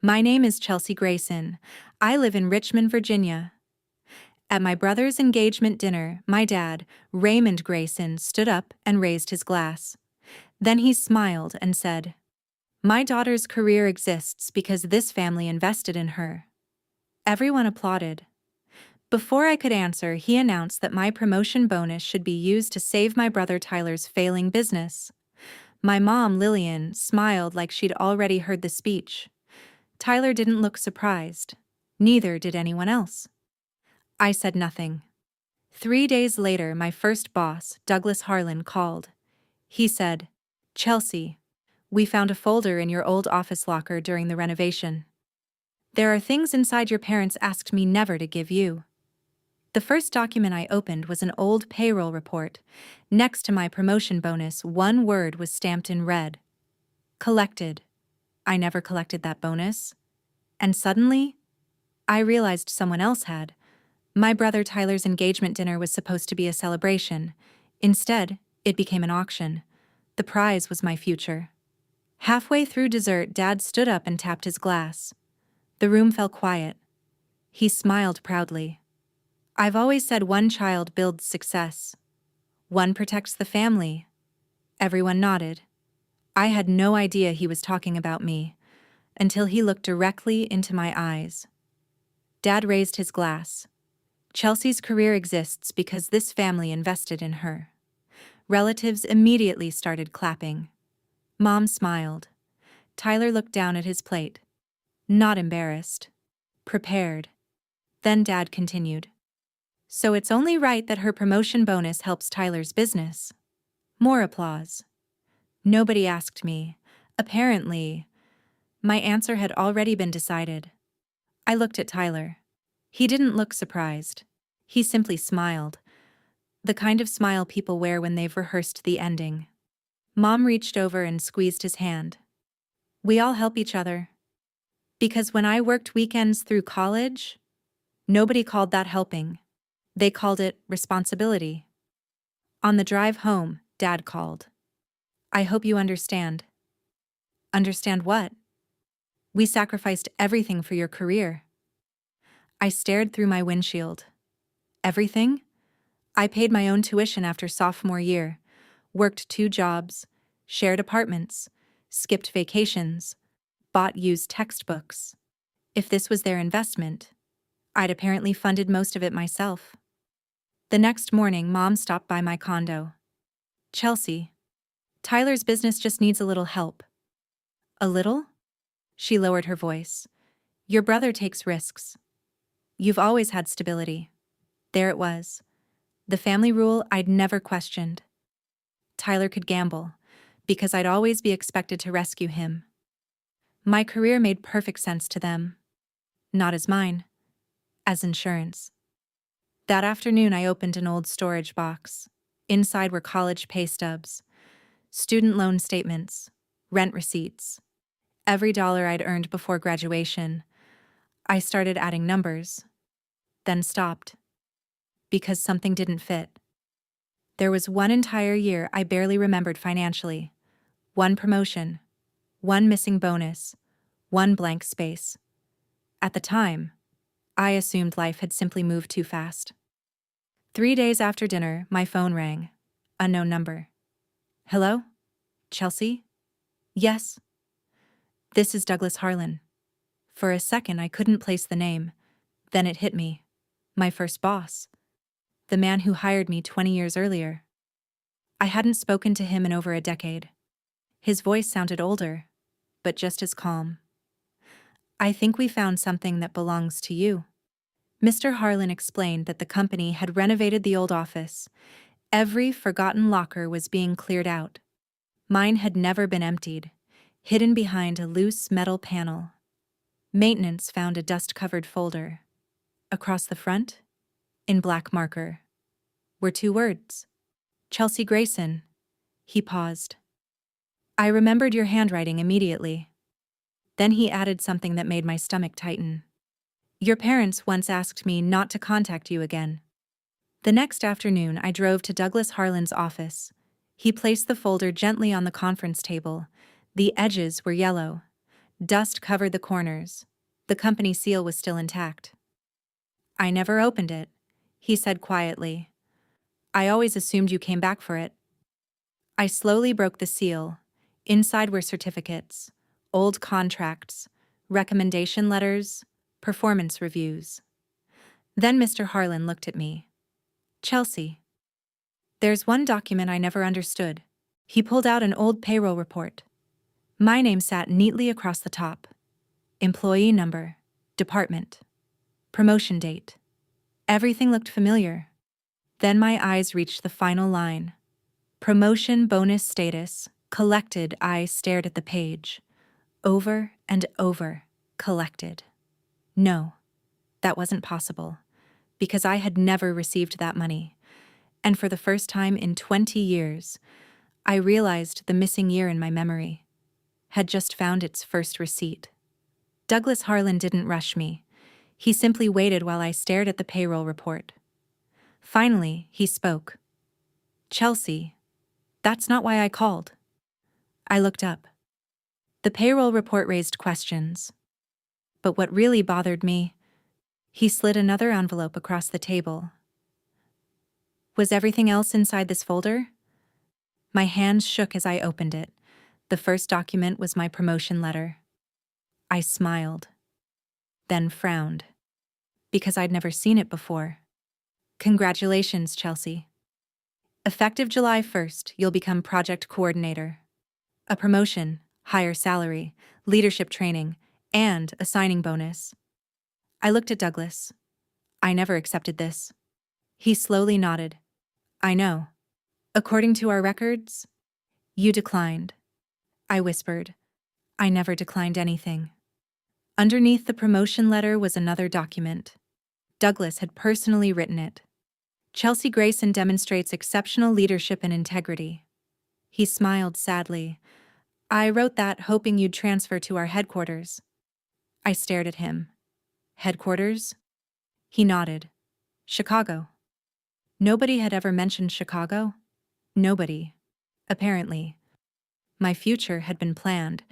My name is Chelsea Grayson. I live in Richmond, Virginia. At my brother's engagement dinner, my dad, Raymond Grayson, stood up and raised his glass. Then he smiled and said, "My daughter's career exists because this family invested in her." Everyone applauded. Before I could answer, he announced that my promotion bonus should be used to save my brother Tyler's failing business. My mom, Lillian, smiled like she'd already heard the speech. Tyler didn't look surprised. Neither did anyone else. I said nothing. 3 days later, my first boss, Douglas Harlan, called. He said, "Chelsea, we found a folder in your old office locker during the renovation. There are things inside your parents asked me never to give you." The first document I opened was an old payroll report. Next to my promotion bonus, one word was stamped in red. Collected. I never collected that bonus. And suddenly, I realized someone else had. My brother Tyler's engagement dinner was supposed to be a celebration. Instead, it became an auction. The prize was my future. Halfway through dessert, Dad stood up and tapped his glass. The room fell quiet. He smiled proudly. "I've always said one child builds success. One protects the family." Everyone nodded. I had no idea he was talking about me, until he looked directly into my eyes. Dad raised his glass. "Chelsea's career exists because this family invested in her." Relatives immediately started clapping. Mom smiled. Tyler looked down at his plate. Not embarrassed. Prepared. Then Dad continued. "So it's only right that her promotion bonus helps Tyler's business." More applause. Nobody asked me. Apparently, my answer had already been decided. I looked at Tyler. He didn't look surprised. He simply smiled. The kind of smile people wear when they've rehearsed the ending. Mom reached over and squeezed his hand. "We all help each other. Because when I worked weekends through college, nobody called that helping. They called it responsibility." On the drive home, Dad called. "I hope you understand." "Understand what?" "We sacrificed everything for your career." I stared through my windshield. Everything? I paid my own tuition after sophomore year, worked 2 jobs, shared apartments, skipped vacations, bought used textbooks. If this was their investment, I'd apparently funded most of it myself. The next morning, Mom stopped by my condo. "Chelsea, Tyler's business just needs a little help." "A little?" She lowered her voice. "Your brother takes risks. You've always had stability." There it was. The family rule I'd never questioned. Tyler could gamble, because I'd always be expected to rescue him. My career made perfect sense to them. Not as mine. As insurance. That afternoon, I opened an old storage box. Inside were college pay stubs, student loan statements, rent receipts, every dollar I'd earned before graduation. I started adding numbers, then stopped, because something didn't fit. There was one entire year I barely remembered financially. One promotion, one missing bonus, one blank space. At the time, I assumed life had simply moved too fast. 3 days after dinner, my phone rang. Unknown number. "Hello? Chelsea?" "Yes." "This is Douglas Harlan." For a second, I couldn't place the name. Then it hit me. My first boss. The man who hired me 20 years earlier. I hadn't spoken to him in over a decade. His voice sounded older, but just as calm. "I think we found something that belongs to you." Mr. Harlan explained that the company had renovated the old office. Every forgotten locker was being cleared out. Mine had never been emptied, hidden behind a loose metal panel. Maintenance found a dust-covered folder. Across the front, in black marker, were 2 words. "Chelsea Grayson." He paused. "I remembered your handwriting immediately." Then he added something that made my stomach tighten. "Your parents once asked me not to contact you again." The next afternoon, I drove to Douglas Harlan's office. He placed the folder gently on the conference table. The edges were yellow. Dust covered the corners. The company seal was still intact. "I never opened it," he said quietly. "I always assumed you came back for it." I slowly broke the seal. Inside were certificates, old contracts, recommendation letters, performance reviews. Then Mr. Harlan looked at me. "Chelsea, there's one document I never understood." He pulled out an old payroll report. My name sat neatly across the top. Employee number, department, promotion date. Everything looked familiar. Then my eyes reached the final line. Promotion bonus status, collected. I stared at the page. Over and over, collected. No, that wasn't possible, because I had never received that money. And for the first time in 20 years, I realized the missing year in my memory had just found its first receipt. Douglas Harlan didn't rush me. He simply waited while I stared at the payroll report. Finally, he spoke. "Chelsea, that's not why I called." I looked up. The payroll report raised questions. But what really bothered me, he slid another envelope across the table. Was everything else inside this folder? My hands shook as I opened it. The first document was my promotion letter. I smiled, then frowned, because I'd never seen it before. "Congratulations, Chelsea. Effective July 1st, you'll become project coordinator. A promotion, higher salary, leadership training, and a signing bonus." I looked at Douglas. "I never accepted this." He slowly nodded. "I know. According to our records, you declined." I whispered. "I never declined anything." Underneath the promotion letter was another document. Douglas had personally written it. "Chelsea Grayson demonstrates exceptional leadership and integrity." He smiled sadly. "I wrote that hoping you'd transfer to our headquarters." I stared at him. "Headquarters?" He nodded. "Chicago." Nobody had ever mentioned Chicago. Nobody. Apparently. My future had been planned,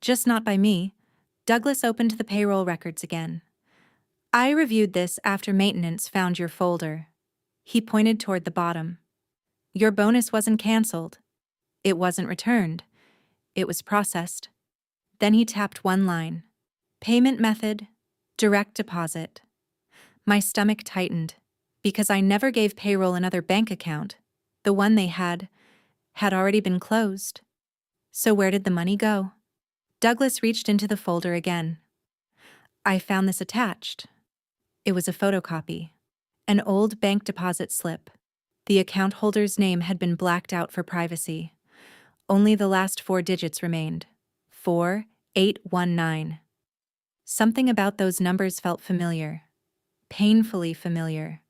just not by me. Douglas opened the payroll records again. "I reviewed this after maintenance found your folder." He pointed toward the bottom. "Your bonus wasn't canceled. It wasn't returned. It was processed." Then he tapped one line. "Payment method, direct deposit." My stomach tightened, because I never gave payroll another bank account. The one they had already been closed. So where did the money go? Douglas reached into the folder again. "I found this attached." It was a photocopy. An old bank deposit slip. The account holder's name had been blacked out for privacy. Only the last 4 digits remained. 4819. Something about those numbers felt familiar. Painfully familiar.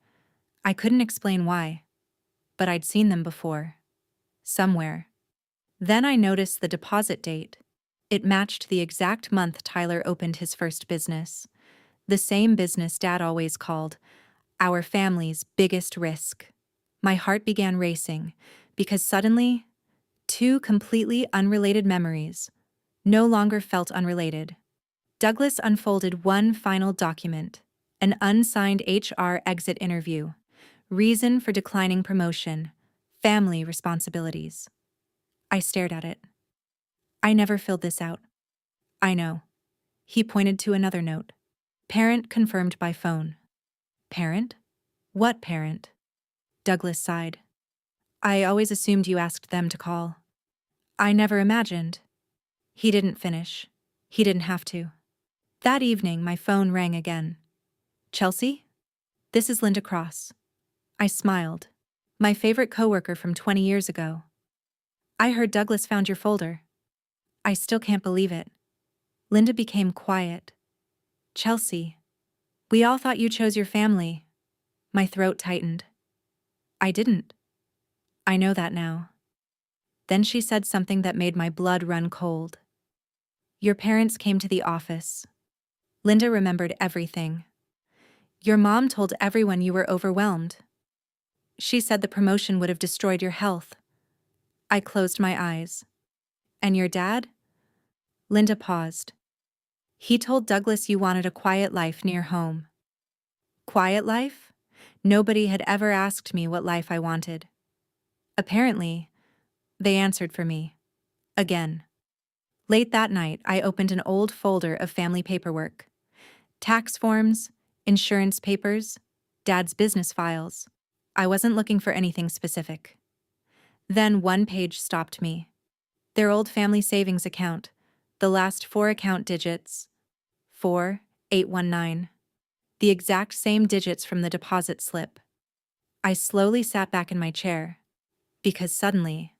I couldn't explain why, but I'd seen them before. Somewhere. Then I noticed the deposit date. It matched the exact month Tyler opened his first business. The same business Dad always called our family's biggest risk. My heart began racing, because suddenly, 2 completely unrelated memories no longer felt unrelated. Douglas unfolded one final document, an unsigned HR exit interview, reason for declining promotion, family responsibilities. I stared at it. "I never filled this out." "I know." He pointed to another note. "Parent confirmed by phone." "Parent? What parent?" Douglas sighed. "I always assumed you asked them to call." "I never imagined." He didn't finish. He didn't have to. That evening, my phone rang again. "Chelsea? This is Linda Cross." I smiled. "My favorite coworker from 20 years ago." "I heard Douglas found your folder." "I still can't believe it." Linda became quiet. "Chelsea, we all thought you chose your family." My throat tightened. "I didn't." "I know that now." Then she said something that made my blood run cold. "Your parents came to the office." Linda remembered everything. "Your mom told everyone you were overwhelmed. She said the promotion would have destroyed your health." I closed my eyes. "And your dad?" Linda paused. He told Douglas you wanted a quiet life near home. Quiet life? Nobody had ever asked me what life I wanted. Apparently, they answered for me. Again. Late that night, I opened an old folder of family paperwork. Tax forms, insurance papers, Dad's business files. I wasn't looking for anything specific. Then one page stopped me. Their old family savings account, the last 4 account digits, 4819. The exact same digits from the deposit slip. I slowly sat back in my chair. Because suddenly,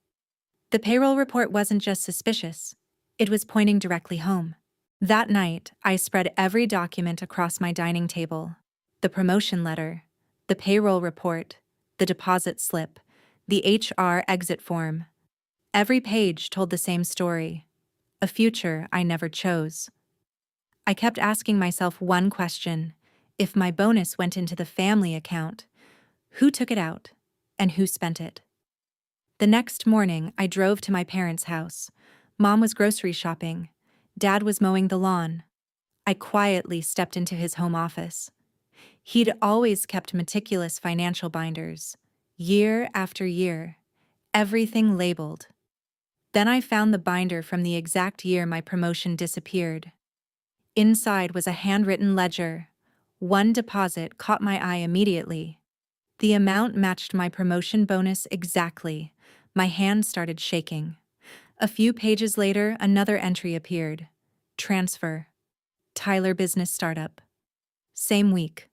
the payroll report wasn't just suspicious, it was pointing directly home. That night, I spread every document across my dining table. The promotion letter, the payroll report, the deposit slip, the HR exit form. Every page told the same story, a future I never chose. I kept asking myself one question: if my bonus went into the family account, who took it out and who spent it? The next morning, I drove to my parents' house. Mom was grocery shopping. Dad was mowing the lawn. I quietly stepped into his home office. He'd always kept meticulous financial binders, year after year, everything labeled. Then I found the binder from the exact year my promotion disappeared. Inside was a handwritten ledger. One deposit caught my eye immediately. The amount matched my promotion bonus exactly. My hand started shaking. A few pages later, another entry appeared. Transfer. Tyler Business Startup. Same week.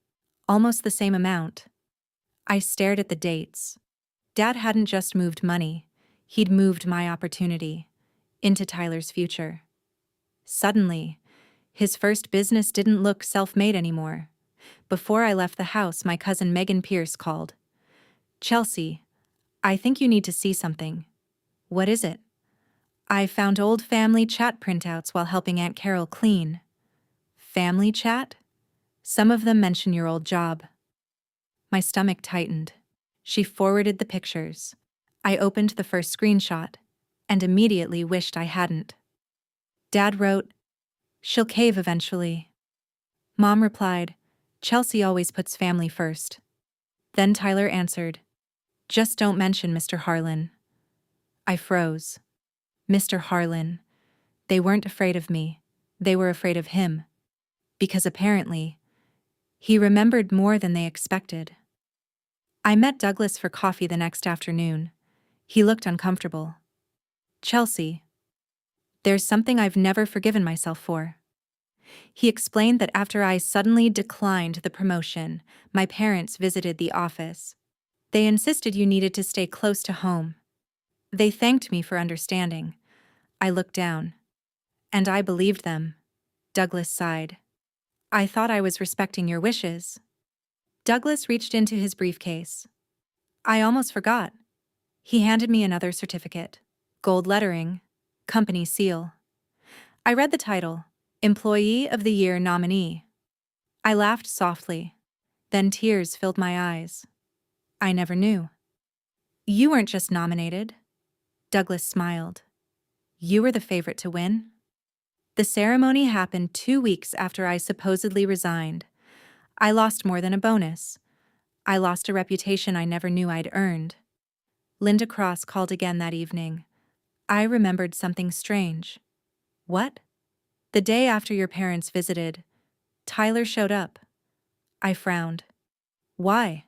Almost the same amount. I stared at the dates. Dad hadn't just moved money. He'd moved my opportunity into Tyler's future. Suddenly, his first business didn't look self-made anymore. Before I left the house, my cousin Megan Pierce called. "Chelsea, I think you need to see something." "What is it?" "I found old family chat printouts while helping Aunt Carol clean." "Family chat?" "Some of them mention your old job." My stomach tightened. She forwarded the pictures. I opened the first screenshot and immediately wished I hadn't. Dad wrote, "She'll cave eventually." Mom replied, "Chelsea always puts family first." Then Tyler answered, "Just don't mention Mr. Harlan." I froze. Mr. Harlan. They weren't afraid of me. They were afraid of him. Because apparently, he remembered more than they expected. I met Douglas for coffee the next afternoon. He looked uncomfortable. "Chelsea, there's something I've never forgiven myself for." He explained that after I suddenly declined the promotion, my parents visited the office. They insisted you needed to stay close to home. They thanked me for understanding. I looked down. And I believed them. Douglas sighed. "I thought I was respecting your wishes." Douglas reached into his briefcase. "I almost forgot." He handed me another certificate. Gold lettering, company seal. I read the title, Employee of the Year nominee. I laughed softly. Then tears filled my eyes. I never knew. "You weren't just nominated." Douglas smiled. "You were the favorite to win." The ceremony happened 2 weeks after I supposedly resigned. I lost more than a bonus. I lost a reputation I never knew I'd earned. Linda Cross called again that evening. I remembered something strange. "What?" "The day after your parents visited, Tyler showed up." I frowned. "Why?"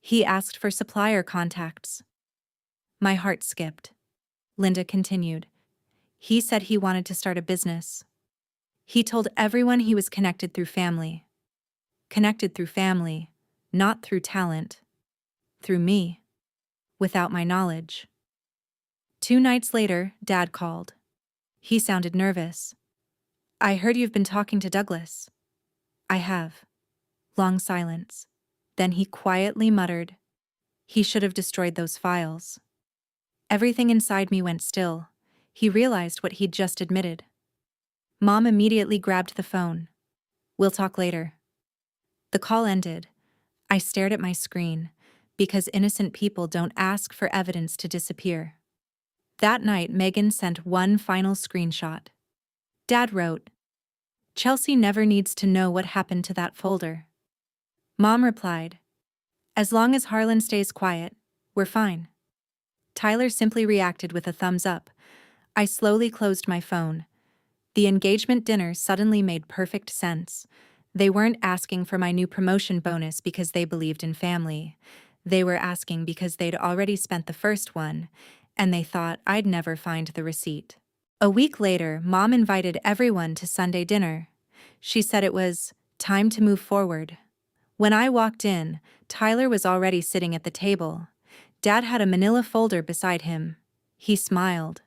"He asked for supplier contacts." My heart skipped. Linda continued. "He said he wanted to start a business. He told everyone he was connected through family. Connected through family, not through talent. Through me. Without my knowledge." 2 nights later, Dad called. He sounded nervous. "I heard you've been talking to Douglas." "I have." Long silence. Then he quietly muttered, "He should have destroyed those files." Everything inside me went still. He realized what he'd just admitted. Mom immediately grabbed the phone. "We'll talk later." The call ended. I stared at my screen, because innocent people don't ask for evidence to disappear. That night, Megan sent one final screenshot. Dad wrote, Chelsea never needs to know what happened to that folder. Mom replied, as long as Harlan stays quiet, we're fine. Tyler simply reacted with a thumbs up. I slowly closed my phone. The engagement dinner suddenly made perfect sense. They weren't asking for my new promotion bonus because they believed in family. They were asking because they'd already spent the first one, and they thought I'd never find the receipt. A week later, Mom invited everyone to Sunday dinner. She said it was time to move forward. When I walked in, Tyler was already sitting at the table. Dad had a manila folder beside him. He smiled.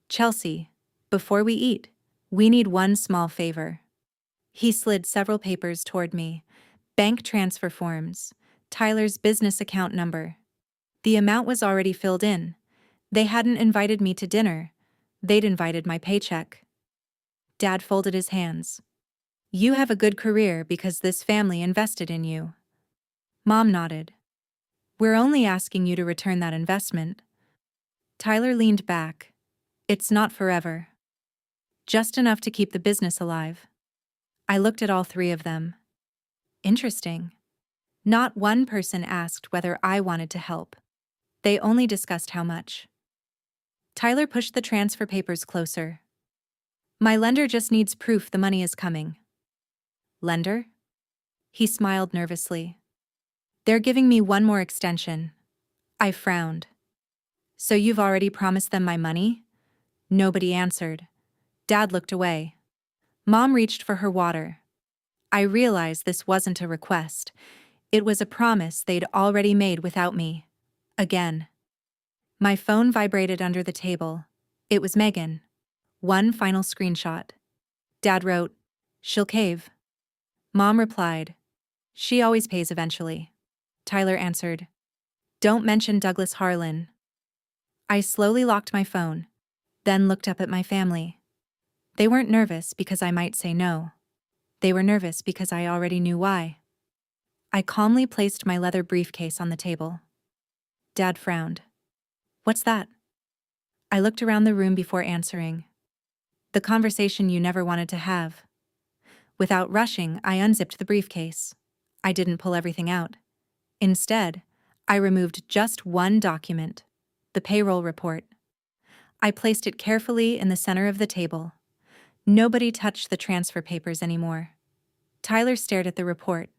Chelsea, before we eat, we need one small favor. He slid several papers toward me. Bank transfer forms, Tyler's business account number. The amount was already filled in. They hadn't invited me to dinner. They'd invited my paycheck. Dad folded his hands. You have a good career because this family invested in you. Mom nodded. We're only asking you to return that investment. Tyler leaned back. It's not forever. Just enough to keep the business alive. I looked at all three of them. Interesting. Not one person asked whether I wanted to help. They only discussed how much. Tyler pushed the transfer papers closer. My lender just needs proof the money is coming. Lender? He smiled nervously. They're giving me one more extension. I frowned. So you've already promised them my money? Nobody answered. Dad looked away. Mom reached for her water. I realized this wasn't a request. It was a promise they'd already made without me. Again. My phone vibrated under the table. It was Megan. One final screenshot. Dad wrote, "She'll cave." Mom replied, "She always pays eventually." Tyler answered, "Don't mention Douglas Harlan." I slowly locked my phone, then looked up at my family. They weren't nervous because I might say no. They were nervous because I already knew why. I calmly placed my leather briefcase on the table. Dad frowned. What's that? I looked around the room before answering. The conversation you never wanted to have. Without rushing, I unzipped the briefcase. I didn't pull everything out. Instead, I removed just one document, the payroll report. I placed it carefully in the center of the table. Nobody touched the transfer papers anymore. Tyler stared at the report.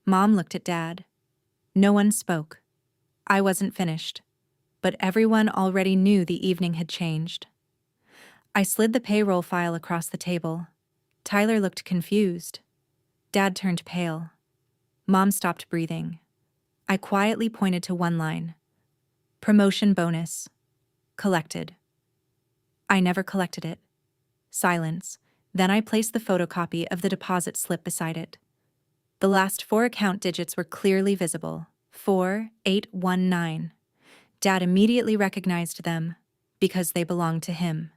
Mom looked at Dad. No one spoke. I wasn't finished, but everyone already knew the evening had changed. I slid the payroll file across the table. Tyler looked confused. Dad turned pale. Mom stopped breathing. I quietly pointed to one line. Promotion bonus. Collected. I never collected it. Silence. Then I placed the photocopy of the deposit slip beside it. The last 4 account digits were clearly visible. 4819. Dad immediately recognized them because they belonged to him.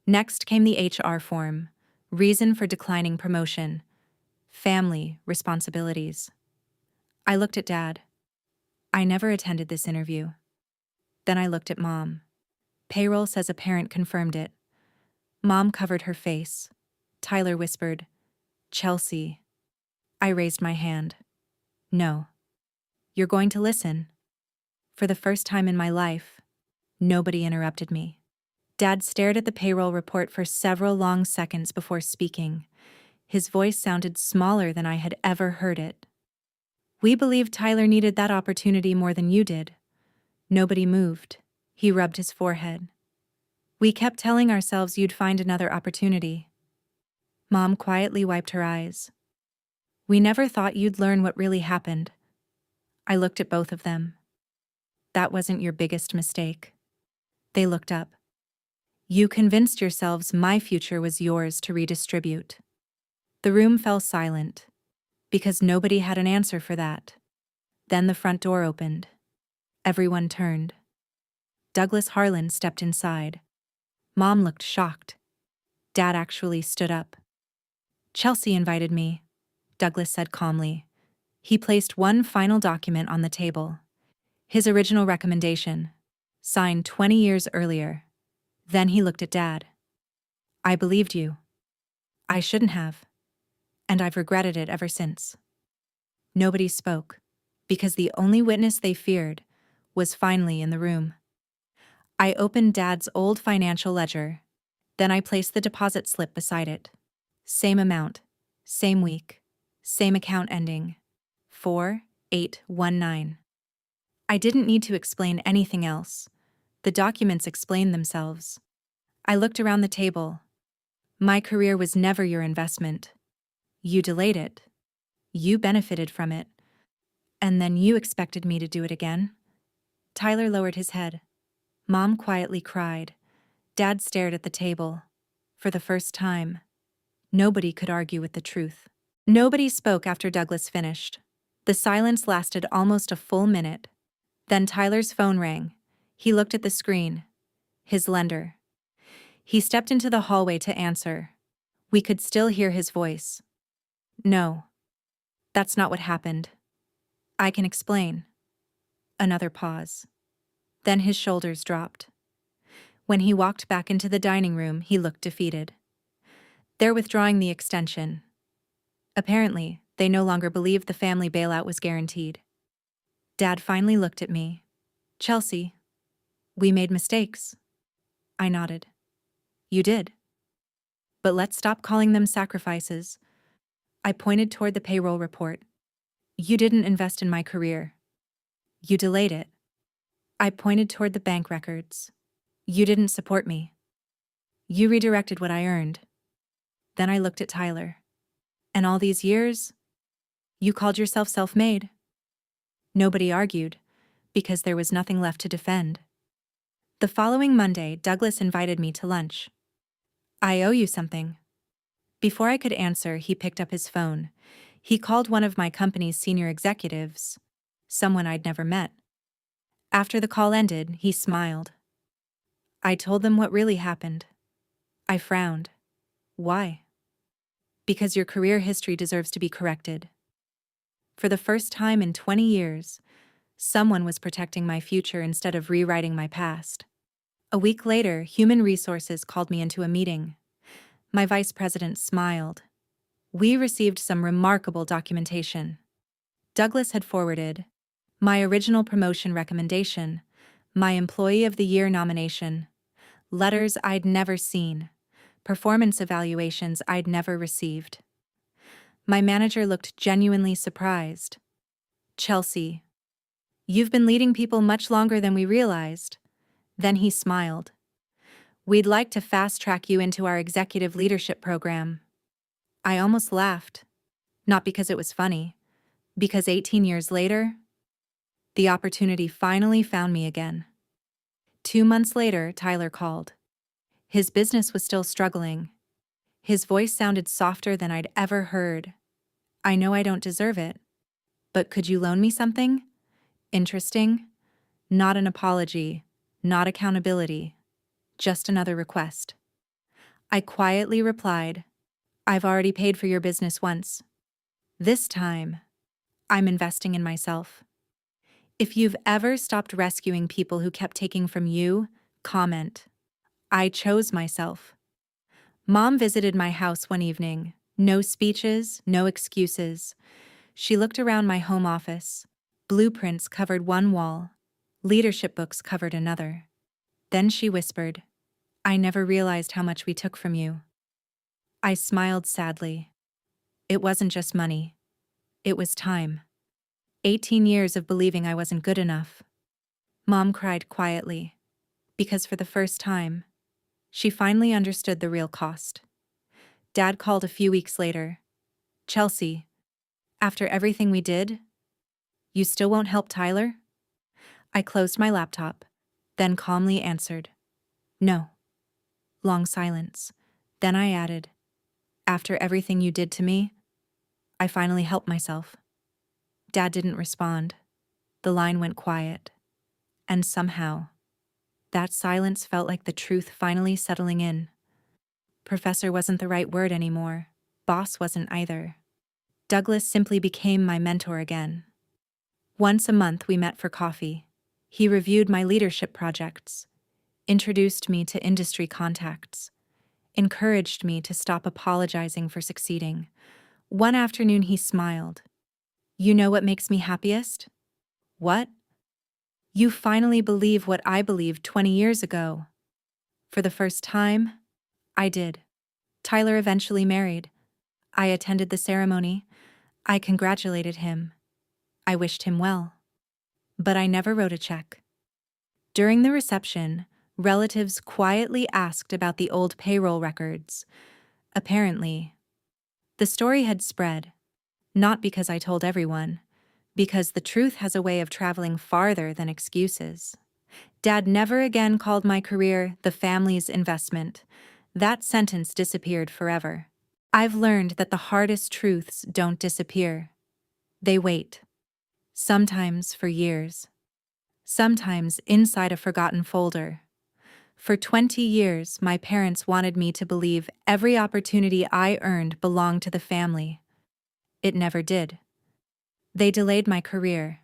Next came the HR form. Reason for declining promotion. Family responsibilities. I looked at Dad. I never attended this interview. Then I looked at Mom. Payroll says a parent confirmed it. Mom covered her face. Tyler whispered, "Chelsea." I raised my hand. No. You're going to listen. For the first time in my life, nobody interrupted me. Dad stared at the payroll report for several long seconds before speaking. His voice sounded smaller than I had ever heard it. We believed Tyler needed that opportunity more than you did. Nobody moved. He rubbed his forehead. We kept telling ourselves you'd find another opportunity. Mom quietly wiped her eyes. We never thought you'd learn what really happened. I looked at both of them. That wasn't your biggest mistake. They looked up. You convinced yourselves my future was yours to redistribute. The room fell silent, because nobody had an answer for that. Then the front door opened. Everyone turned. Douglas Harlan stepped inside. Mom looked shocked. Dad actually stood up. Chelsea invited me, Douglas said calmly. He placed one final document on the table. His original recommendation, signed 20 years earlier. Then he looked at Dad. I believed you. I shouldn't have. And I've regretted it ever since. Nobody spoke, because the only witness they feared was finally in the room. I opened Dad's old financial ledger. Then I placed the deposit slip beside it. Same amount, same week, same account ending 4819. I didn't need to explain anything else. The documents explained themselves. I looked around the table. My career was never your investment. You delayed it. You benefited from it. And then you expected me to do it again? Tyler lowered his head. Mom quietly cried. Dad stared at the table. For the first time, nobody could argue with the truth. Nobody spoke after Douglas finished. The silence lasted almost a full minute. Then Tyler's phone rang. He looked at the screen. His lender. He stepped into the hallway to answer. We could still hear his voice. No, that's not what happened. I can explain. Another pause. Then his shoulders dropped. When he walked back into the dining room, he looked defeated. They're withdrawing the extension. Apparently, they no longer believed the family bailout was guaranteed. Dad finally looked at me. Chelsea, we made mistakes. I nodded. You did. But let's stop calling them sacrifices. I pointed toward the payroll report. You didn't invest in my career. You delayed it. I pointed toward the bank records. You didn't support me. You redirected what I earned. Then I looked at Tyler. And all these years, you called yourself self-made. Nobody argued, because there was nothing left to defend. The following Monday, Douglas invited me to lunch. I owe you something. Before I could answer, he picked up his phone. He called one of my company's senior executives, someone I'd never met. After the call ended, he smiled. I told them what really happened. I frowned. Why? Because your career history deserves to be corrected. For the first time in 20 years, someone was protecting my future instead of rewriting my past. A week later, Human Resources called me into a meeting. My vice president smiled. We received some remarkable documentation. Douglas had forwarded my original promotion recommendation, my Employee of the Year nomination, letters I'd never seen, performance evaluations I'd never received. My manager looked genuinely surprised. Chelsea, you've been leading people much longer than we realized. Then he smiled. We'd like to fast-track you into our executive leadership program. I almost laughed. Not because it was funny, because 18 years later, the opportunity finally found me again. 2 months later, Tyler called. His business was still struggling. His voice sounded softer than I'd ever heard. I know I don't deserve it, but could you loan me something? Interesting? Not an apology, not accountability, just another request. I quietly replied, I've already paid for your business once. This time, I'm investing in myself. If you've ever stopped rescuing people who kept taking from you, comment. I chose myself. Mom visited my house one evening. No speeches, no excuses. She looked around my home office. Blueprints covered one wall. Leadership books covered another. Then she whispered, I never realized how much we took from you. I smiled sadly. It wasn't just money. It was time. 18 years of believing I wasn't good enough. Mom cried quietly, because for the first time, she finally understood the real cost. Dad called a few weeks later. Chelsea, after everything we did, you still won't help Tyler? I closed my laptop, then calmly answered, No. Long silence. Then I added, After everything you did to me, I finally helped myself. Dad didn't respond. The line went quiet. And somehow, that silence felt like the truth finally settling in. Professor wasn't the right word anymore. Boss wasn't either. Douglas simply became my mentor again. Once a month we met for coffee. He reviewed my leadership projects, introduced me to industry contacts, encouraged me to stop apologizing for succeeding. One afternoon he smiled. "You know what makes me happiest?" "What?" "You finally believe what I believed 20 years ago." For the first time, I did. Tyler eventually married. I attended the ceremony. I congratulated him. I wished him well. But I never wrote a check. During the reception, relatives quietly asked about the old payroll records. Apparently, the story had spread, not because I told everyone, because the truth has a way of traveling farther than excuses. Dad never again called my career the family's investment. That sentence disappeared forever. I've learned that the hardest truths don't disappear. They wait. Sometimes for years. Sometimes inside a forgotten folder. For 20 years, my parents wanted me to believe every opportunity I earned belonged to the family. It never did. They delayed my career.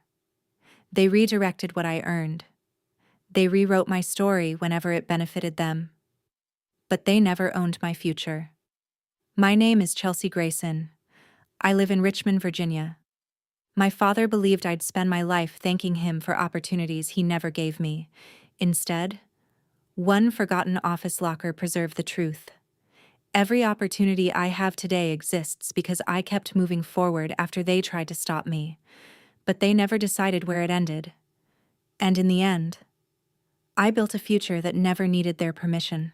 They redirected what I earned. They rewrote my story whenever it benefited them. But they never owned my future. My name is Chelsea Grayson. I live in Richmond, Virginia. My father believed I'd spend my life thanking him for opportunities he never gave me. Instead, one forgotten office locker preserved the truth. Every opportunity I have today exists because I kept moving forward after they tried to stop me. But they never decided where it ended. And in the end, I built a future that never needed their permission.